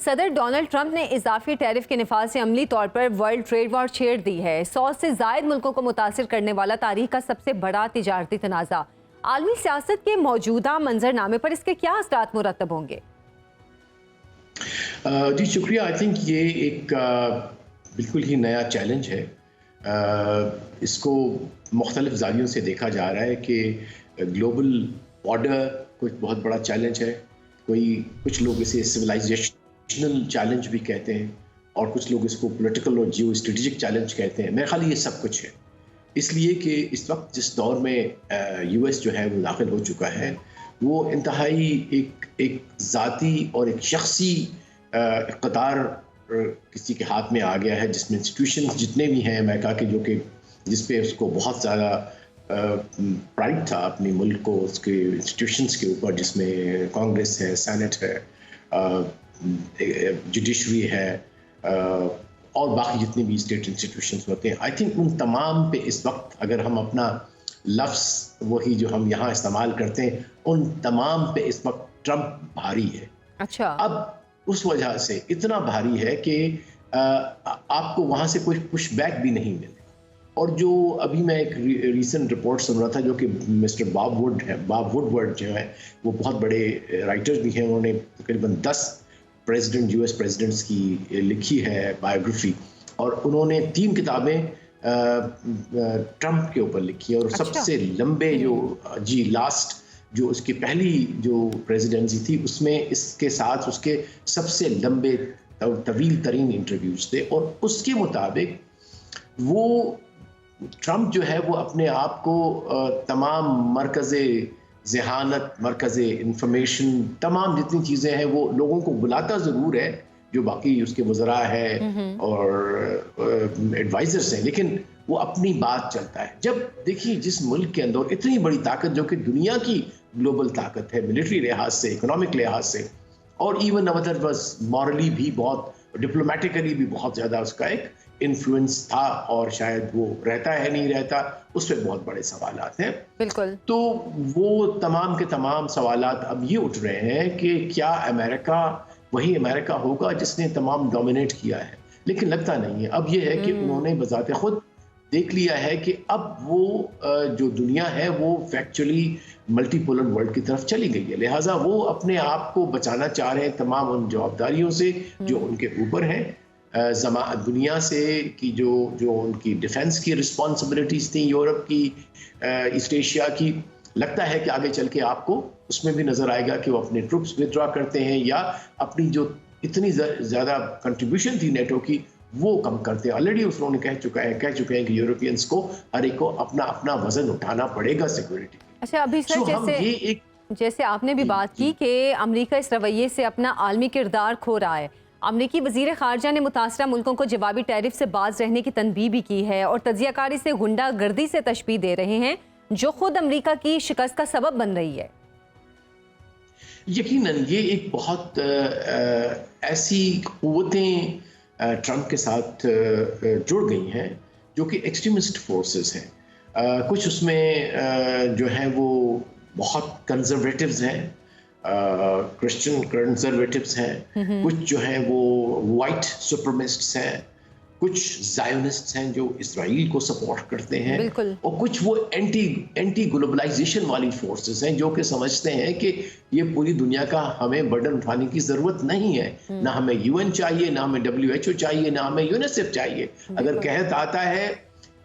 सदर Donald Trump ने इजाफी tariff के निफाज से अमली तौर पर वर्ल्ड ट्रेड वॉर छेड़ दी है। 100 से जायद मुल्कों को मुतासिर करने वाला तारीख का सबसे बड़ा तिजारती तनाज़ा। आलमी सियासत के मौजूदा मंजरनामे पर इसके क्या असरात मुरतब होंगे? जी शुक्रिया। आई थिंक ये एक बिल्कुल ही नया चैलेंज है। इसको मुख्तलिफ जावियों से देखा जा रहा है कि ग्लोबल ऑर्डर कोई बहुत बड़ा चैलेंज है। कुछ लोग इसे सिविलाइजेशनल चैलेंज भी कहते हैं और कुछ लोग इसको पॉलिटिकल और जियो स्ट्रेटेजिक चैलेंज कहते हैं। मेरे ख्याल ये सब कुछ है, इसलिए कि इस वक्त जिस दौर में यूएस जो है वो दाखिल हो चुका है, वो इंतहाई एक ज़ाती और एक शख्सी इक़्तिदार किसी के हाथ में आ गया है, जिसमें इंस्टीट्यूशंस जितने भी हैं अमेरिका के, जो कि जिस पे उसको बहुत ज़्यादा प्राइड था अपने मुल्क को, उसके इंस्टीट्यूशंस के ऊपर, जिसमें कांग्रेस है, सेनेट है, जुडिशरी है और बाकी जितने भी स्टेट इंस्टीट्यूशंस होते हैं। आई थिंक उन तमाम पे इस वक्त अगर हम अपना लफ्ज़ वही जो हम यहाँ इस्तेमाल करते हैं, उन तमाम पे इस वक्त ट्रंप भारी है। अच्छा। अब उस वजह से इतना भारी है कि आपको वहाँ से कोई पुशबैक भी नहीं मिलेगा। और जो अभी मैं एक रीसेंट रिपोर्ट सुन रहा था, जो कि मिस्टर बॉब वुडवर्ड जो है, वो बहुत बड़े राइटर्स भी हैं। उन्होंने तकरीबन 10 यूएस प्रेसिडेंट्स की लिखी है बायोग्राफी, और उन्होंने 3 किताबें ट्रंप के ऊपर लिखी है। और अच्छा। सबसे लंबे लास्ट जो उसकी पहली जो प्रेसिडेंसी थी, उसमें इसके साथ उसके सबसे लंबे तवील तरीन इंटरव्यूज थे। और उसके मुताबिक वो ट्रंप जो है वो अपने आप को तमाम मरकज़े ज़हानत, मरकज़े इंफॉर्मेशन, तमाम जितनी चीज़ें हैं वो लोगों को बुलाता ज़रूर है, जो बाकी उसके वज़रा है और एडवाइज़र्स हैं, लेकिन वो अपनी बात चलता है। जब देखिए जिस मुल्क के अंदर इतनी बड़ी ताकत, जो कि दुनिया की ग्लोबल ताकत है, मिलिट्री लिहाज से, इकोनॉमिक लिहाज से, और इवन अदर बस मॉरली भी बहुत, डिप्लोमेटिकली भी बहुत ज़्यादा उसका एक इन्फ्लुएंस था, और शायद वो रहता है नहीं रहता, उस पर बहुत बड़े सवालात हैं। बिल्कुल। तो वो तमाम के तमाम सवालात अब ये उठ रहे हैं कि क्या अमेरिका वही अमेरिका होगा जिसने तमाम डोमिनेट किया है? लेकिन लगता नहीं है। अब ये है कि उन्होंने बजाते खुद देख लिया है कि अब वो जो दुनिया है वो फैक्चुअली मल्टीपोलर वर्ल्ड की तरफ चली गई है। लिहाजा वो अपने आप को बचाना चाह रहे हैं तमाम उन जवाबदारियों से जो उनके ऊपर हैं, दुनिया से, की जो उनकी डिफेंस की रिस्पॉन्सिबिलिटीज थी, यूरोप की, ईस्ट एशिया की। लगता है कि आगे चल के आपको उसमें भी नजर आएगा कि वो अपने ट्रूप्स विथड्रॉ करते हैं, या अपनी जो इतनी ज्यादा कंट्रीब्यूशन थी नेटो की, वो कम करते हैं। ऑलरेडी उन्होंने कह चुके हैं कि यूरोपियंस को हर एक को अपना अपना वजन उठाना पड़ेगा सिक्योरिटी। अच्छा, अभी सर जैसे आपने भी बात की कि अमेरिका इस रवैये से अपना आलमी किरदार खो रहा है। अमरीकी वज़ीर ख़ारजा ने मुतासरा मुल्कों को जवाबी टैरिफ से बाज रहने की तनबीह भी की है और तजियाकारी से गुंडागर्दी से तशबीह दे रहे हैं, जो खुद अमरीका की शिकस्त का सबब बन रही है। यकीनन ये एक बहुत ऐसी क़ुव्वतें ट्रंप के साथ जुड़ गई हैं, जो कि एक्सट्रीमिस्ट फोर्सेस हैं। कुछ उसमें जो है वो बहुत कंजर्वेटिव्स हैं, क्रिश्चियन कंजर्वेटिव्स हैं, कुछ जो हैं वो वाइट सुपरमिस्ट्स हैं, कुछ ज़ायोनिस्ट्स हैं जो इस्राइल को सपोर्ट करते हैं, और कुछ वो एंटी ग्लोबलाइजेशन वाली फोर्सेस हैं जो कि समझते हैं कि ये पूरी दुनिया का हमें बर्डन उठाने की ज़रूरत नहीं है। ना हमें यूएन चाहिए, ना हमें WHO चाहिए, ना हमें यूनिसेफ चाहिए। अगर कहत आता है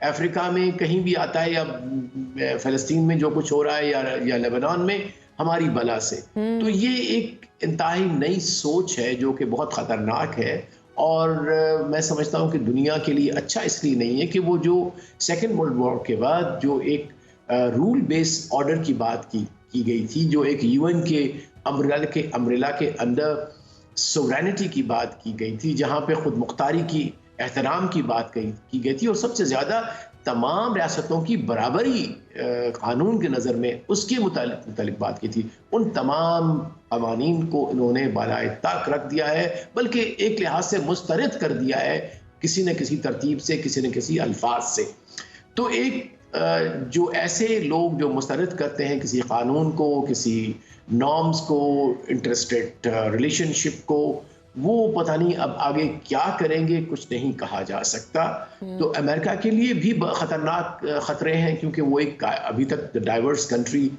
अफ्रीका में कहीं भी आता है, या फ़लस्तीन में जो कुछ हो रहा है, या लेबनान में, हमारी बला से। तो ये एक इंतहाई नई सोच है जो कि बहुत ख़तरनाक है, और मैं समझता हूँ कि दुनिया के लिए अच्छा इसलिए नहीं है कि वो जो सेकेंड वर्ल्ड वॉर के बाद जो एक रूल बेस्ड ऑर्डर की बात की गई थी, जो एक यूएन के अम्ब्रेला के अंदर सोवरेनिटी की बात की गई थी, जहाँ पे खुद मुख्तारी की एहतराम की बात की गई थी, और सबसे ज़्यादा तमाम रियासतों की बराबरी कानून के नज़र में उसके मुतालिक बात की थी। उन तमाम कवानीन को इन्होंने बालाए ताक रख दिया है, बल्कि एक लिहाज से मुस्तरद कर दिया है, किसी न किसी तरतीब से, किसी न किसी अल्फाज से। तो एक जो ऐसे लोग जो मुस्तरद करते हैं किसी कानून को, किसी नॉर्म्स को, इंटरस्टेट रिलेशनशिप को, वो पता नहीं अब आगे क्या करेंगे, कुछ नहीं कहा जा सकता। तो अमेरिका के लिए भी खतरनाक खतरे हैं, क्योंकि वो एक अभी तक डाइवर्स कंट्री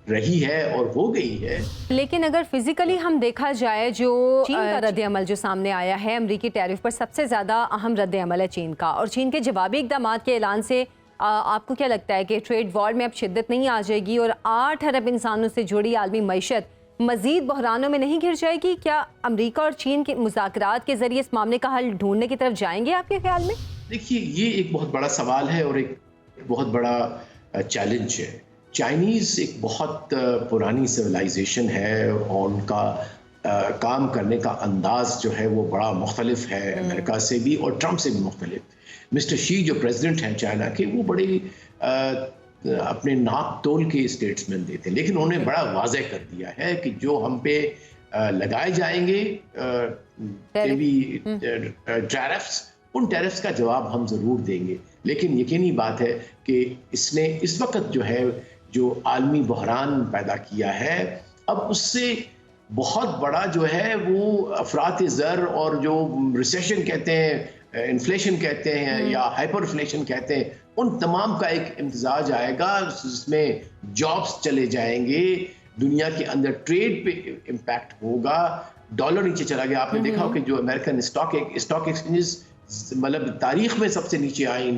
रही है और हो गई है। लेकिन अगर फिजिकली हम देखा जाए, जो चीन का रद्द-ए-अमल जो सामने आया है अमरीकी टैरिफ पर, सबसे ज़्यादा अहम रद्द-ए-अमल है चीन का, और चीन के जवाबी इक़दामात के ऐलान से आपको क्या लगता है कि ट्रेड वॉर में अब शिद्दत नहीं आ जाएगी और 8 अरब इंसानों से जुड़ी आलमी मईशत मजीद बहरानों में नहीं घिर जाएगी? क्या अमरीका और चीन के मुज़ाकरात के जरिए इस मामले का हल ढूंढने की तरफ जाएंगे आपके ख्याल में? देखिए, ये एक बहुत बड़ा सवाल है और एक बहुत बड़ा चैलेंज है। चाइनीज़ एक बहुत पुरानी सिविलाइजेशन है और उनका काम करने का अंदाज जो है वो बड़ा मुख्तलिफ है अमेरिका से भी और ट्रंप से भी मुख्तलिफ। मिस्टर शी जो प्रेसिडेंट हैं चाइना के, वो बड़े अपने नाप तोल के स्टेट्समैन देते हैं, लेकिन उन्होंने बड़ा वाज़ेह कर दिया है कि जो हम पे लगाए जाएंगे टैरिफ्स, उन टैरिफ्स का जवाब हम ज़रूर देंगे। लेकिन यकीनी बात है कि इसने इस वक्त जो है जो आलमी बहरान पैदा किया है, अब उससे बहुत बड़ा जो है वो अफरात ज़र और जो रिसेशन कहते हैं, इन्फ्लेशन कहते हैं या हाइपरइन्फ्लेशन कहते हैं, उन तमाम का एक इम्तिजाज आएगा जिसमें जॉब्स चले जाएंगे, दुनिया के अंदर ट्रेड पे इम्पैक्ट होगा, डॉलर नीचे चला गया। आपने देखा हो कि जो अमेरिकन स्टॉक एक्सचेंजेस मतलब तारीख में सबसे नीचे आई,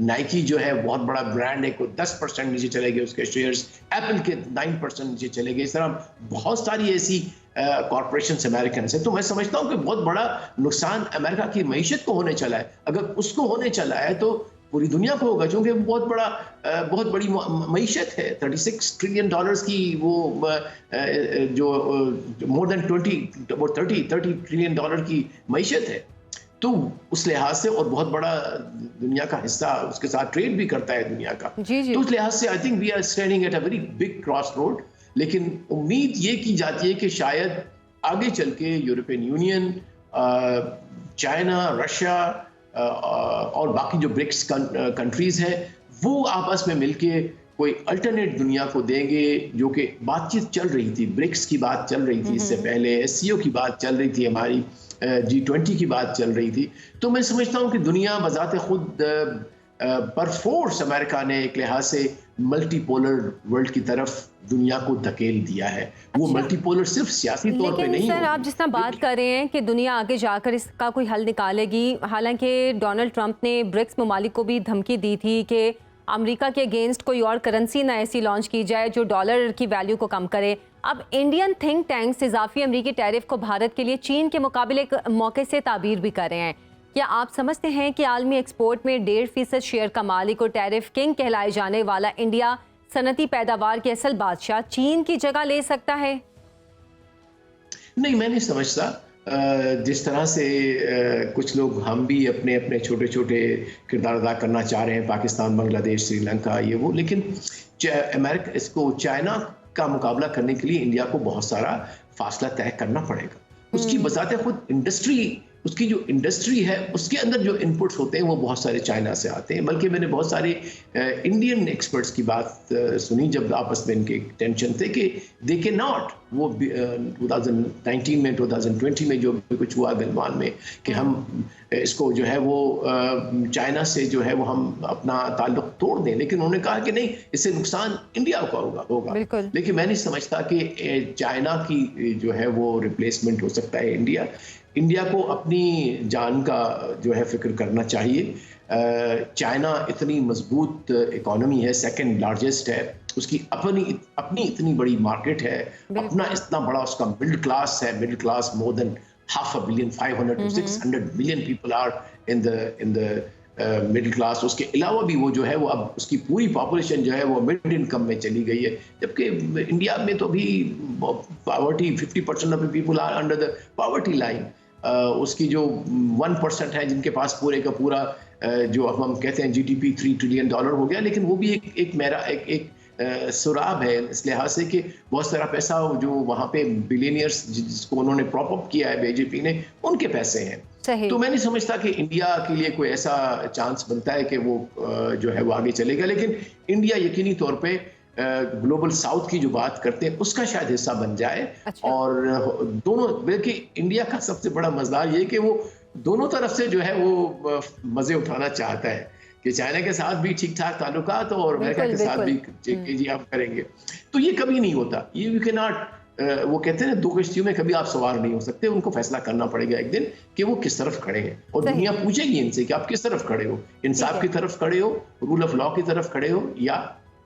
नाइकी जो है बहुत बड़ा ब्रांड है, को 10% नीचे चले गए उसके शेयर्स, एप्पल के 9% नीचे चले गए। इस तरह बहुत सारी ऐसी कॉरपोरेशंस अमेरिकन है। तो मैं समझता हूँ कि बहुत बड़ा नुकसान अमेरिका की मईशत को होने चला है। अगर उसको होने चला है तो पूरी दुनिया को होगा, क्योंकि बहुत बड़ी मईशत है। $36 ट्रिलियन की वो जो मोर देन 30 ट्रिलियन की मईशत है। तो उस लिहाज से, और बहुत बड़ा दुनिया का हिस्सा उसके साथ ट्रेड भी करता है दुनिया का। तो उस लिहाज से I think we are standing at a very big cross road. लेकिन उम्मीद ये की जाती है कि शायद आगे चल के यूरोपियन यूनियन, चाइना, रशिया और बाकी जो ब्रिक्स कंट्रीज हैं, वो आपस में मिलके कोई अल्टरनेट दुनिया को देंगे। जो कि बातचीत चल रही थी, ब्रिक्स की बात चल रही थी, इससे पहले SCO की बात चल रही थी, हमारी G20 की बात चल रही थी। तो मैं समझता हूँ कि दुनिया बजाते खुद पर फोर्स अमेरिका ने एक लिहाज से मल्टीपोलर वर्ल्ड की तरफ दुनिया को धकेल दिया है। वो मल्टीपोलर सिर्फ सियासी तौर पे नहीं। सर, आप जिस तरह बात कर रहे हैं कि दुनिया आगे जाकर इसका कोई हल निकालेगी, हालांकि डोनाल्ड ट्रंप ने ब्रिक्स ममालिक को भी धमकी दी थी कि अमेरिका के अगेंस्ट कोई और करेंसी ना ऐसी लॉन्च की जाए जो डॉलर की वैल्यू को कम करे। अब इंडियन थिंक टैंक्स इजाफी अमेरिकी टैरिफ को भारत के लिए चीन के मुकाबले एक मौके से ताबीर भी कर रहे हैं। क्या आप समझते हैं कि आलमी एक्सपोर्ट में 1.5% शेयर का मालिक और टैरिफ किंग कहलाए जाने वाला इंडिया सनती पैदावार के असल बादशाह चीन की जगह ले सकता है? नहीं, मैं नहीं समझता। जिस तरह से कुछ लोग, हम भी अपने अपने छोटे छोटे किरदार अदा करना चाह रहे हैं, पाकिस्तान, बांग्लादेश, श्रीलंका, ये वो, लेकिन अमेरिका, इसको चाइना का मुकाबला करने के लिए इंडिया को बहुत सारा फासला तय करना पड़ेगा। उसकी बजाते खुद इंडस्ट्री, उसकी जो इंडस्ट्री है उसके अंदर जो इनपुट्स होते हैं वो बहुत सारे चाइना से आते हैं। बल्कि मैंने बहुत सारे इंडियन एक्सपर्ट्स की बात सुनी जब आपस में इनके टेंशन थे कि दे के नॉट, वो 2019 में 2020 में जो भी कुछ हुआ गलवान में, कि हम इसको जो है वो चाइना से जो है वो हम अपना ताल्लुक तोड़ दें। लेकिन उन्होंने कहा कि नहीं, इससे नुकसान इंडिया को होगा। लेकिन मैं नहीं समझता कि चाइना की जो है वो रिप्लेसमेंट हो सकता है इंडिया को अपनी जान का जो है फिक्र करना चाहिए। चाइना इतनी मजबूत इकोनॉमी है, सेकंड लार्जेस्ट है, उसकी अपनी इतनी बड़ी मार्केट है, अपना इतना बड़ा उसका मिडिल क्लास है, middle class more than 500 million, 500 to 600 million people are in the middle class. उसके अलावा भी वो जो है वो अब उसकी पूरी पॉपुलेशन जो है वो मिड इनकम में चली गई है, जबकि इंडिया में तो अभी poverty 50% of people are under the poverty line. उसकी जो 1% है जिनके पास पूरे का पूरा जो अब हम कहते हैं GDP $3 ट्रिलियन हो गया, लेकिन वो भी एक सुराब है इस लिहाज से कि बहुत सारा पैसा जो वहाँ पे बिलियनियर्स जिसको उन्होंने प्रॉप अप किया है बीजेपी ने, उनके पैसे हैं। तो मैं नहीं समझता कि इंडिया के लिए कोई ऐसा चांस बनता है कि वो जो है वो आगे चलेगा। लेकिन इंडिया यकीनी तौर पे ग्लोबल साउथ की जो बात करते हैं उसका शायद हिस्सा बन जाए। अच्छा। और दोनों, बल्कि इंडिया का सबसे बड़ा मसला ये कि वो दोनों तरफ से जो है वो मजे उठाना चाहता है कि चाइना के साथ भी ठीक ठाक ताल्लुकात और अमेरिका के साथ भी जी आप करेंगे, तो ये कभी नहीं होता। ये यू कैन नॉट, वो कहते हैं 2 कश्तियों में कभी आप सवार नहीं हो सकते। उनको फैसला करना पड़ेगा एक दिन कि वो किस तरफ खड़े हैं, और दुनिया पूछेगी इनसे कि आप किस तरफ खड़े हो, इंसाफ की तरफ खड़े हो, रूल ऑफ लॉ की तरफ खड़े हो, या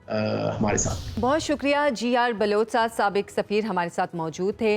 हमारे साथ। बहुत शुक्रिया। GR बलोच साहब, साबिक सफ़ीर, हमारे साथ मौजूद थे।